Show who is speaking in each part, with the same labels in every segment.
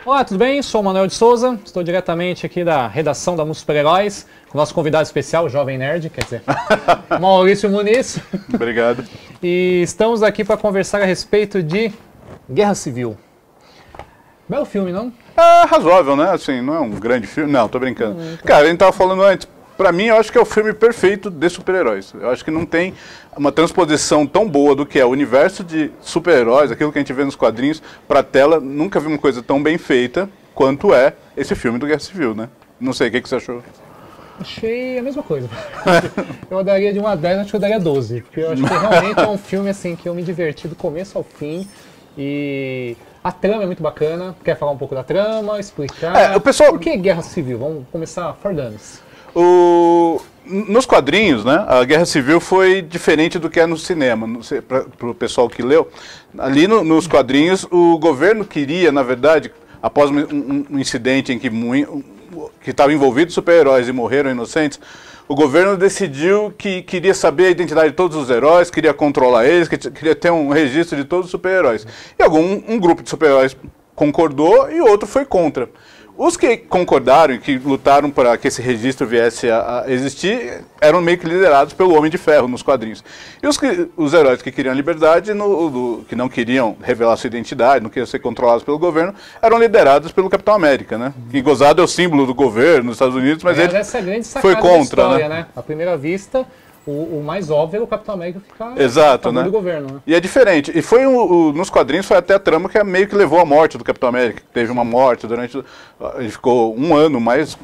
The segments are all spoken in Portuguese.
Speaker 1: Olá, tudo bem? Sou o Manuel de Souza, estou diretamente aqui da redação da Mundo Super-Heróis, com o nosso convidado especial, o Jovem Nerd, quer dizer, Maurício Muniz.
Speaker 2: Obrigado.
Speaker 1: E estamos aqui para conversar a respeito de Guerra Civil. Belo filme, não?
Speaker 2: É razoável, né? Assim, não é um grande filme. Não, tô brincando. Cara, a gente tava falando antes, pra mim eu acho que é o filme perfeito de super-heróis. Eu acho que não tem uma transposição tão boa do que é o universo de super-heróis, aquilo que a gente vê nos quadrinhos, pra tela. Nunca vi uma coisa tão bem feita quanto é esse filme do Guerra Civil, né? Não sei, o que você achou?
Speaker 1: Achei a mesma coisa. Eu daria de 1 a 10, acho que eu daria 12. Porque eu acho que realmente é um filme assim, que eu me diverti do começo ao fim. E a trama é muito bacana. Quer falar um pouco da trama, explicar?
Speaker 2: O pessoal...
Speaker 1: Por que Guerra Civil? Vamos começar for dummies.
Speaker 2: Nos quadrinhos, né, a Guerra Civil foi diferente do que é no cinema. Não sei, para o pessoal que leu, ali nos quadrinhos o governo queria, na verdade, após um incidente em que estavam envolvidos super-heróis e morreram inocentes, o governo decidiu que queria saber a identidade de todos os heróis, queria controlar eles, queria ter um registro de todos os super-heróis. E um grupo de super-heróis concordou e outro foi contra. Os que concordaram e que lutaram para que esse registro viesse a existir eram meio que liderados pelo Homem de Ferro nos quadrinhos. E os heróis que queriam a liberdade, que não queriam revelar sua identidade, não queriam ser controlados pelo governo, eram liderados pelo Capitão América, né? Que gozado é o símbolo do governo nos Estados Unidos, mas ele
Speaker 1: essa é a grande
Speaker 2: foi contra,
Speaker 1: da história,
Speaker 2: né?
Speaker 1: À primeira vista, o mais óbvio é o Capitão América ficar
Speaker 2: exato,
Speaker 1: a favor
Speaker 2: né?
Speaker 1: do governo. Né?
Speaker 2: E é diferente. E foi nos quadrinhos foi até a trama que meio que levou à morte do Capitão América. Teve uma morte durante... Ele ficou um ano, mais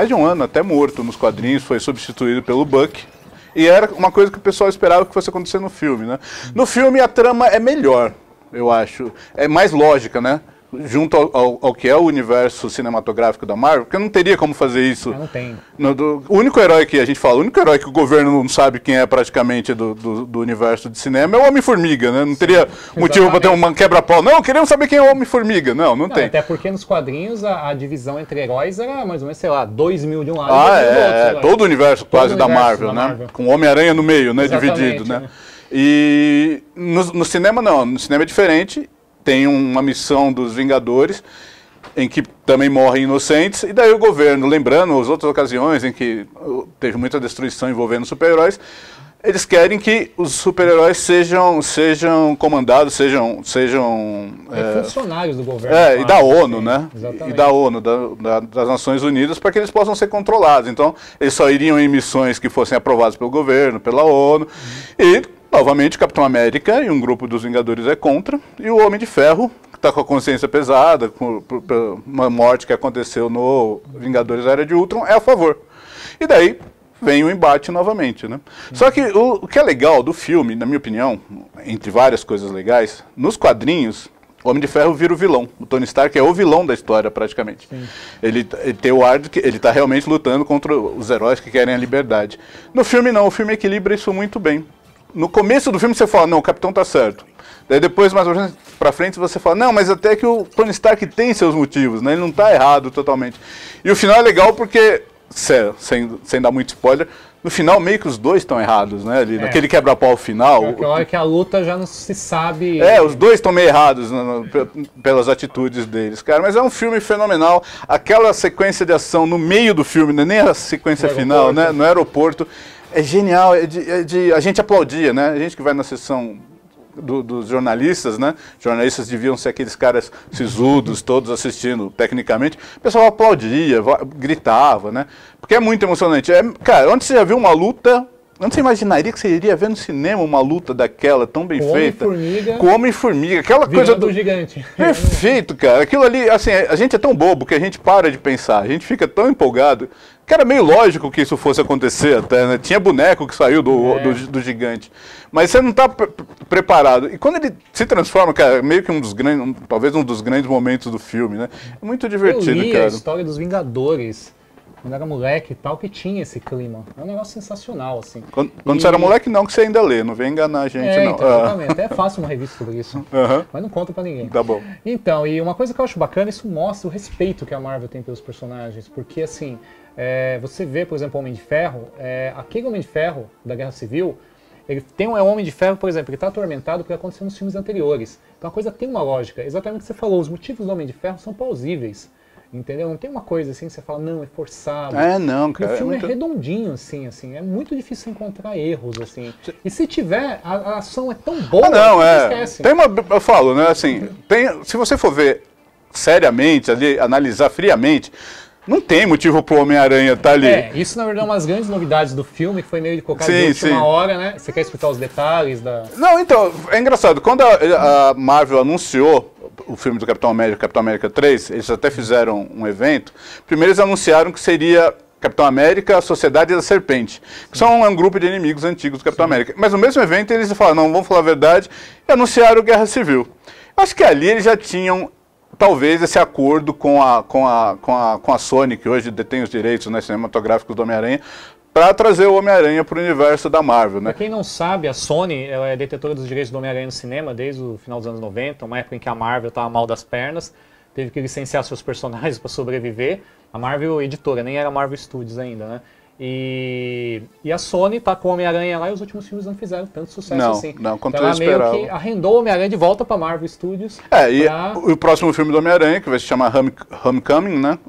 Speaker 2: de um ano até morto nos quadrinhos, foi substituído pelo Buck. E era uma coisa que o pessoal esperava que fosse acontecer no filme, né? No filme a trama é melhor, eu acho. É mais lógica, né? Junto ao que é o universo cinematográfico da Marvel, porque não teria como fazer isso.
Speaker 1: Não tem.
Speaker 2: O único herói que a gente fala, o único herói que o governo não sabe quem é praticamente do universo de cinema é o Homem-Formiga, né? Não teria motivo para ter um quebra-pau. Não, queremos saber quem é o Homem-Formiga. Não tem.
Speaker 1: Até porque nos quadrinhos a divisão entre heróis era mais ou menos, sei lá, 2.000 de um lado e 2.000 do outro.
Speaker 2: Todo o universo quase da Marvel, né? Com o Homem-Aranha no meio, né? Dividido, né? E no cinema não, no cinema é diferente. Tem uma missão dos Vingadores, em que também morrem inocentes, e daí o governo, lembrando as outras ocasiões em que teve muita destruição envolvendo super-heróis, eles querem que os super-heróis sejam comandados, sejam
Speaker 1: funcionários do governo.
Speaker 2: E da ONU, né?
Speaker 1: Exatamente.
Speaker 2: E da ONU, das Nações Unidas, para que eles possam ser controlados. Então, eles só iriam em missões que fossem aprovadas pelo governo, pela ONU, e... Novamente, o Capitão América e um grupo dos Vingadores é contra, e o Homem de Ferro, que está com a consciência pesada, por uma morte que aconteceu no Vingadores Era de Ultron, é a favor. E daí vem o embate novamente, né? Só que o que é legal do filme, na minha opinião, entre várias coisas legais, nos quadrinhos, o Homem de Ferro vira o vilão. O Tony Stark é o vilão da história, praticamente. Ele tem o ar de que ele está realmente lutando contra os heróis que querem a liberdade. No filme não, o filme equilibra isso muito bem. No começo do filme você fala, não, o Capitão tá certo. Daí depois, mais ou menos pra frente, você fala, não, mas até que o Tony Stark tem seus motivos, né? Ele não tá errado totalmente. E o final é legal porque, sem dar muito spoiler, no final meio que os dois estão errados, né? Ali, naquele quebra-pau final.
Speaker 1: Aquela hora que a luta já não se sabe...
Speaker 2: Os dois estão meio errados pelas atitudes deles, cara. Mas é um filme fenomenal. Aquela sequência de ação no meio do filme, nem a sequência final, né? No aeroporto. É genial, a gente aplaudia, né? A gente que vai na sessão dos jornalistas, né? Jornalistas deviam ser aqueles caras sisudos, todos assistindo tecnicamente. O pessoal aplaudia, gritava, né? Porque é muito emocionante. Cara, onde você já viu uma luta... Onde você imaginaria que você iria ver no cinema uma luta daquela tão bem feita? Com o Homem-Formiga, aquela coisa
Speaker 1: do gigante.
Speaker 2: Perfeito, cara. Aquilo ali, assim, a gente é tão bobo que a gente para de pensar, a gente fica tão empolgado, que era meio lógico que isso fosse acontecer até, né? Tinha boneco que saiu do gigante. Mas você não está preparado. E quando ele se transforma, cara, meio que talvez um dos grandes momentos do filme, né? É muito divertido,
Speaker 1: cara. A história dos Vingadores. quando era moleque e tal, que tinha esse clima. É um negócio sensacional, assim.
Speaker 2: Quando você era moleque, não, que você ainda lê, não vem enganar a gente, não.
Speaker 1: Então, exatamente. Até faço uma revista sobre isso, mas não conto pra ninguém.
Speaker 2: Tá bom.
Speaker 1: Então, e uma coisa que eu acho bacana, isso mostra o respeito que a Marvel tem pelos personagens, porque, assim, você vê, por exemplo, o Homem de Ferro, aquele Homem de Ferro da Guerra Civil, ele tem um Homem de Ferro, por exemplo, ele está atormentado porque aconteceu nos filmes anteriores. Então a coisa tem uma lógica. Exatamente o que você falou, os motivos do Homem de Ferro são plausíveis. Entendeu? Não tem uma coisa assim que você fala, não, é forçado.
Speaker 2: Não, cara.
Speaker 1: E o filme é redondinho, assim, é muito difícil encontrar erros, assim. E se tiver, a ação é tão boa
Speaker 2: que você
Speaker 1: esquece.
Speaker 2: Eu falo, né, assim, se você for ver seriamente, ali, analisar friamente, não tem motivo pro Homem-Aranha estar ali.
Speaker 1: Isso na verdade é uma das grandes novidades do filme, que foi meio de colocar de última hora, né? Você quer explicar os detalhes da...
Speaker 2: Não, então, é engraçado, quando a Marvel anunciou o filme do Capitão América 3, eles até fizeram um evento, primeiro eles anunciaram que seria Capitão América, a Sociedade da Serpente, que são um grupo de inimigos antigos do Capitão América. Mas no mesmo evento eles falaram, não, vamos falar a verdade, e anunciaram Guerra Civil. Acho que ali eles já tinham talvez esse acordo com a Sony, que hoje detém os direitos, né, cinematográficos do Homem-Aranha, para trazer o Homem-Aranha para o universo da Marvel, né?
Speaker 1: Pra quem não sabe, a Sony ela é detetora dos direitos do Homem-Aranha no cinema desde o final dos anos 90, uma época em que a Marvel estava mal das pernas, teve que licenciar seus personagens para sobreviver. A Marvel editora, nem era Marvel Studios ainda, né? E a Sony tá com o Homem-Aranha lá e os últimos filmes não fizeram tanto sucesso assim.
Speaker 2: Não, quanto
Speaker 1: então
Speaker 2: eu esperava.
Speaker 1: Meio que arrendou o Homem-Aranha de volta para Marvel Studios.
Speaker 2: E o próximo filme do Homem-Aranha, que vai se chamar Homecoming, né?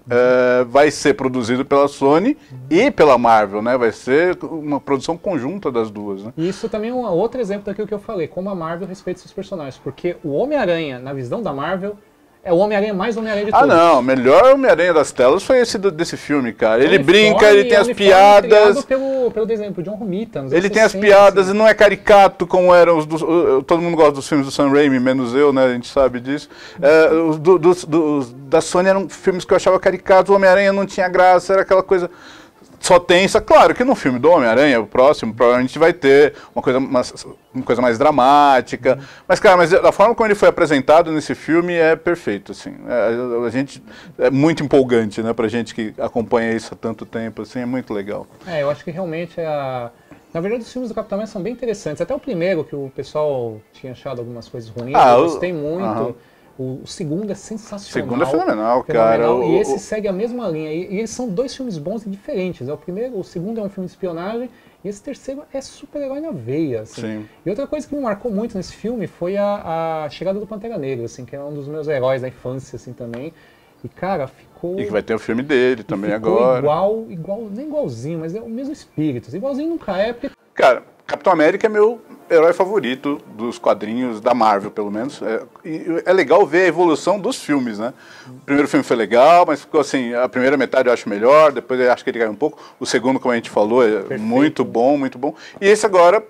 Speaker 2: Vai ser produzido pela Sony e pela Marvel, né? Vai ser uma produção conjunta das duas, né?
Speaker 1: E isso também é um outro exemplo daquilo que eu falei, como a Marvel respeita seus personagens. Porque o Homem-Aranha, na visão da Marvel, é o Homem-Aranha mais Homem-Aranha de todos.
Speaker 2: Não, o melhor Homem-Aranha das telas foi esse desse filme, cara. Ele brinca, ele tem as piadas.
Speaker 1: Pelo desenho, por John Romita.
Speaker 2: Ele tem as piadas, assim. E não é caricato como eram os todo mundo gosta dos filmes do Sam Raimi, menos eu, né? A gente sabe disso. Os da Sony eram filmes que eu achava caricatos, o Homem-Aranha não tinha graça, era aquela coisa só tensa. Claro que no filme do Homem-Aranha, o próximo, provavelmente vai ter uma coisa mais dramática. Mas, cara, a forma como ele foi apresentado nesse filme é perfeito, assim. A gente é muito empolgante, né, pra gente que acompanha isso há tanto tempo, assim, é muito legal.
Speaker 1: Eu acho que realmente na verdade, os filmes do Capitão América são bem interessantes. Até o primeiro, que o pessoal tinha achado algumas coisas ruins, eu gostei muito. O segundo é sensacional.
Speaker 2: O segundo é fenomenal, cara.
Speaker 1: E esse segue a mesma linha. E eles são dois filmes bons e diferentes. O segundo é um filme de espionagem e esse terceiro é super-herói na veia. Assim.
Speaker 2: Sim.
Speaker 1: E outra coisa que me marcou muito nesse filme foi a chegada do Pantera Negra, assim, que é um dos meus heróis da infância, assim, também. E, cara, ficou...
Speaker 2: E que vai ter o filme dele também
Speaker 1: ficou
Speaker 2: agora.
Speaker 1: Nem igualzinho, mas é o mesmo espírito. Igualzinho nunca é, porque...
Speaker 2: Cara, Capitão América é meu herói favorito dos quadrinhos da Marvel, pelo menos. É legal ver a evolução dos filmes, né? O primeiro filme foi legal, mas ficou assim, a primeira metade eu acho melhor, depois eu acho que ele caiu um pouco. O segundo, como a gente falou, é perfeito. Muito bom, muito bom. E esse agora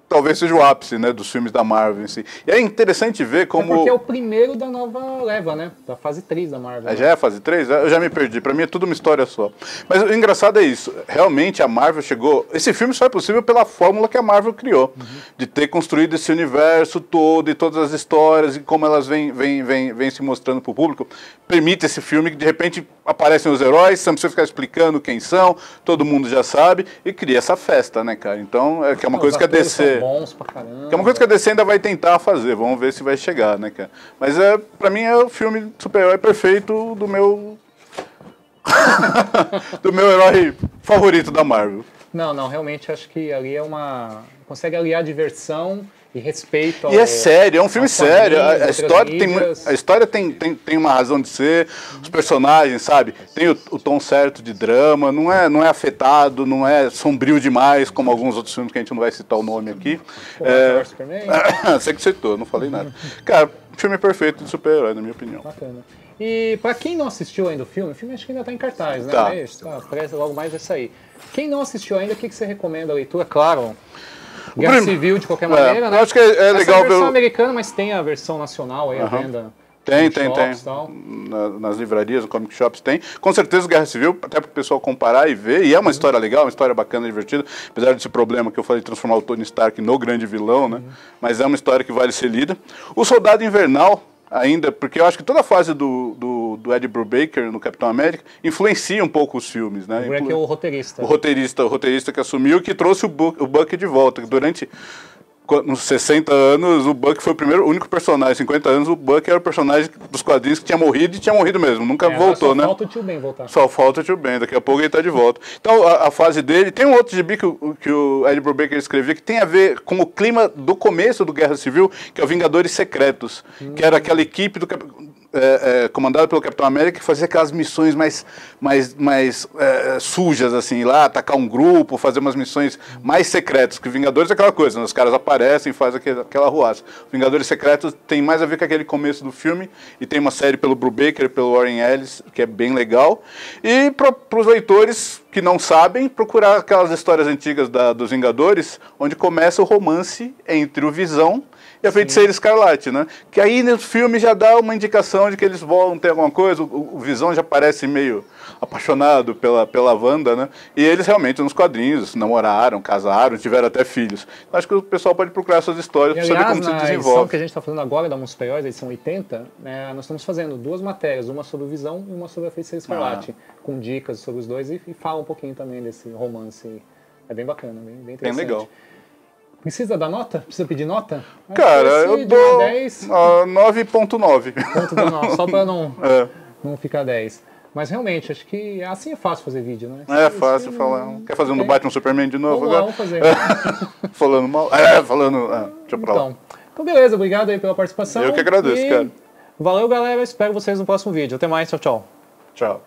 Speaker 2: talvez seja o ápice, né, dos filmes da Marvel em si. E é interessante ver como...
Speaker 1: porque é o primeiro da nova leva, né? Da fase 3 da Marvel.
Speaker 2: Já é a fase 3? Eu já me perdi. Pra mim é tudo uma história só. Mas o engraçado é isso. Realmente a Marvel chegou... Esse filme só é possível pela fórmula que a Marvel criou. De ter construído esse universo todo e todas as histórias e como elas vêm se mostrando pro público. Permite esse filme que de repente aparecem os heróis, você não precisa ficar explicando quem são, todo mundo já sabe, e cria essa festa, né, cara? Então, que é uma coisa que a DC...
Speaker 1: bons pra caramba.
Speaker 2: Que é uma coisa que a DC ainda vai tentar fazer, vamos ver se vai chegar, né, cara? Mas pra mim é o filme super-herói perfeito do meu... do meu herói favorito da Marvel.
Speaker 1: Não, realmente acho que ali consegue aliar diversão e respeito ao...
Speaker 2: E é sério, é um filme sério. A história tem uma razão de ser, os personagens, sabe? Tem o tom certo de drama, não é afetado, não é sombrio demais, como alguns outros filmes que a gente não vai citar o nome aqui. Você que citou, não falei nada. Cara, filme perfeito de super-herói, na minha opinião.
Speaker 1: Bacana. E pra quem não assistiu ainda o filme acho que ainda tá em cartaz, né? Parece logo mais vai sair. Quem não assistiu ainda, o que você recomenda a leitura? Claro, Guerra Civil de qualquer maneira, né?
Speaker 2: Eu acho que é legal ver...
Speaker 1: a versão americana, mas tem a versão nacional aí, a venda.
Speaker 2: Tem. Nas livrarias, no comic shops tem. Com certeza Guerra Civil, até para o pessoal comparar e ver. E é uma história legal, uma história bacana, divertida. Apesar desse problema que eu falei de transformar o Tony Stark no grande vilão, né? Mas é uma história que vale ser lida. O Soldado Invernal, ainda, porque eu acho que toda a fase do do Ed Brubaker no Capitão América influencia um pouco os filmes, né?
Speaker 1: O Brubaker é o roteirista.
Speaker 2: O roteirista que assumiu, que trouxe o Buck de volta. Durante nos 60 anos, o Buck foi o único personagem. 50 anos, o Buck era o personagem dos quadrinhos que tinha morrido e tinha morrido mesmo. Nunca voltou, né?
Speaker 1: Só falta o Tio Ben voltar.
Speaker 2: Só falta o Tio Ben. Daqui a pouco ele tá de volta. Então, a fase dele... Tem um outro gibi que o Ed Brubaker escrevia que tem a ver com o clima do começo do Guerra Civil, que é o Vingadores Secretos. Que era aquela equipe comandada pelo Capitão América, que fazia aquelas missões mais sujas, assim, ir lá, atacar um grupo, fazer umas missões mais secretas. Que Vingadores é aquela coisa, né? Os caras aparecem e fazem aquela arruaça. Vingadores Secretos tem mais a ver com aquele começo do filme, e tem uma série pelo Brubaker, pelo Warren Ellis, que é bem legal. E para os leitores que não sabem, procurar aquelas histórias antigas dos Vingadores, onde começa o romance entre o Visão e a Feiticeira Escarlate, né? Que aí no filme já dá uma indicação de que eles vão ter alguma coisa, o Visão já parece meio apaixonado pela Wanda, né? E eles realmente nos quadrinhos namoraram, casaram, tiveram até filhos. Então, acho que o pessoal pode procurar essas histórias para saber como se desenvolve.
Speaker 1: Na edição que a gente está falando agora da Monstros Superiores, edição 80, nós estamos fazendo 2 matérias, uma sobre o Visão e uma sobre a Feiticeira Escarlate, com dicas sobre os dois e fala um pouquinho também desse romance. É bem bacana, bem interessante.
Speaker 2: Bem legal.
Speaker 1: Precisa dar nota? Precisa pedir nota?
Speaker 2: Cara, eu dou 9.9.
Speaker 1: Só para não ficar 10. Mas realmente, acho que assim é fácil fazer vídeo, né?
Speaker 2: É fácil falar. Quer fazer um do Batman Superman de novo agora?
Speaker 1: Vamos fazer.
Speaker 2: Falando mal. Deixa pra lá.
Speaker 1: Então, beleza, obrigado aí pela participação.
Speaker 2: Eu que agradeço, cara.
Speaker 1: Valeu, galera. Espero vocês no próximo vídeo. Até mais, tchau, tchau.
Speaker 2: Tchau.